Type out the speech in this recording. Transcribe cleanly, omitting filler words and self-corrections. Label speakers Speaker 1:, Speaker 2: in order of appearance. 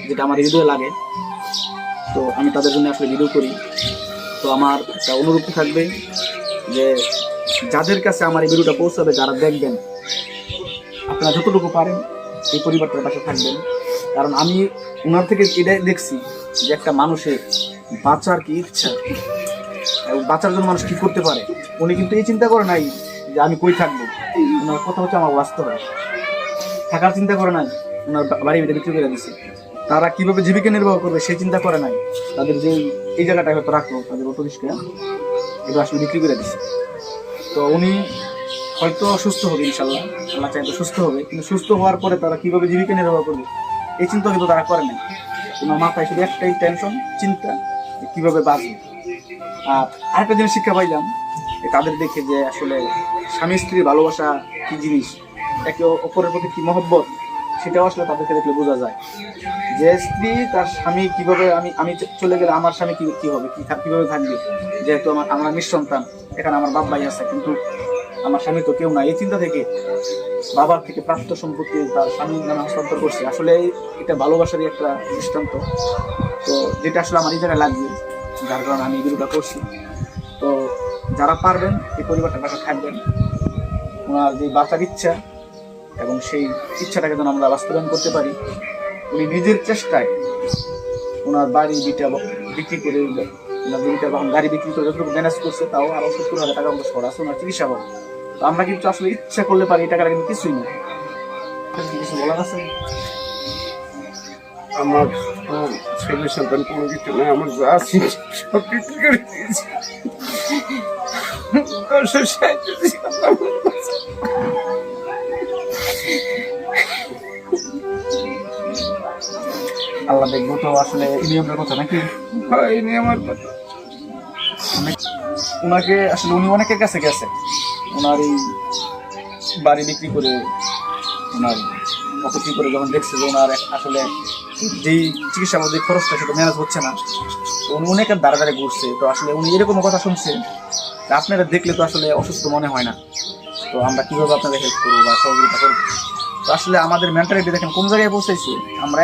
Speaker 1: যেটা আমার হৃদয়ে লাগে। তো আমি তাদের জন্য আসলে ভিডিও করি। তো আমার একটা অনুরোধ থাকবে যে যাদের কাছে আমার এই ভিডিওটা পৌঁছাবে, যারা দেখবেন, আপনারা যতটুকু পারেন এই পরিবারটার পাশে থাকবেন। কারণ আমি ওনার থেকে এটাই দেখছি যে একটা মানুষের বাঁচার কি ইচ্ছা, বাঁচার জন্য মানুষ কি করতে পারে। উনি কিন্তু এই চিন্তা করে নাই যে আমি কই থাকবো, ওনার কথা হচ্ছে আমার বাঁচতে হয়, থাকার চিন্তা করে নাই। ওনার বাড়ি ভিতরে বিক্রি করে দিচ্ছে। তারা কিভাবে জীবিকা নির্বাহ করবে সেই চিন্তা করে নাই। তাদের যে এই জায়গাটায় হয়তো রাখলো, তাদের অটো রিক্সা এগুলো আসলে বিক্রি করে দিচ্ছে। তো উনি হয়তো সুস্থ হবে ইনশাল্লাহ, আল্লাহ চাইতে সুস্থ হবে, কিন্তু সুস্থ হওয়ার পরে তারা কিভাবে জীবিকা নির্বাহ করবে এই চিন্তা কিন্তু তারা করে নাই। ওনার মাথায় শুধু একটাই টেনশন, চিন্তা কিভাবে বাঁচবে। আর আরেকটা জিনিস শিক্ষা পাইলাম তাদের দেখে যে আসলে স্বামী স্ত্রীর ভালোবাসা কি জিনিস, একে অপরের প্রতি কি মহব্বত, সেটাও আসলে তাদেরকে দেখলে বোঝা যায়। যে স্ত্রী তার স্বামী কিভাবে, আমি চলে গেলে আমার স্বামী কি হবে, কিভাবে থাকবে, যেহেতু আমরা নিঃসন্তান, এখানে আমার বাপ ভাই আছে, কিন্তু আমার স্বামী তো কেউ না। এই চিন্তা থেকে বাবার থেকে প্রাপ্ত সম্পত্তি তার স্বামীর নামে হস্তান্তর করছে। আসলে এটা ভালোবাসারই একটা দৃষ্টান্ত। তো যেটা আসলে আমার এই জায়গায় লাগবে, যার কারণে আমি ভিডিওটা করছি। তো যারা পারবেন এই পরিবারটার পাশে থাকবেন। ওনার যে বাঁচার ইচ্ছা এবং সেই ইচ্ছাটাকে যেন আমরা বাস্তবায়ন করতে পারি। উনি নিজের চেষ্টায় ওনার বাড়ি বিটা বিক্রি করে, ওনার বিটা গাড়ি বিক্রি করে যতটুকু ম্যানেজ করছে, তাও আরো 70,000 টাকা মতো সর আছে ওনার চিকিৎসা হবে। তো আমরা কিন্তু আসলে ইচ্ছা করলে পারি, এই টাকাটা কিন্তু কিছুই না। কিছু বলার আছে?
Speaker 2: আমার ছেলে সন্তান কোনো কিছু নেই, আমার যা আছে সব বিক্রি করে দিয়েছি।
Speaker 1: আল্লাহ দেখবো। তো আসলে নিয়মের কথা নাকি
Speaker 2: আমার কথা
Speaker 1: ওনাকে আসলে উনি অনেকের কাছে গেছে, ওনার এই বাড়ি বিক্রি করে, ওনার বিক্রি করে যখন দেখছে যে ওনার আসলে যেই চিকিৎসা যে খরচটা সেটা ম্যানেজ হচ্ছে না, তো উনি অনেকের দ্বারা দ্বারে ঘুরছে। তো আসলে উনি এরকম কথা শুনছে, আপনারা দেখলে তো আসলে অসুস্থ মনে হয় না। তো আমরা কিভাবে আপনাদের হেল্প করবো বা সহযোগিতা করবো? তো আসলে আমাদের মেন্টালিটি দেখেন কোন জায়গায় পৌঁছাইছে। আমরা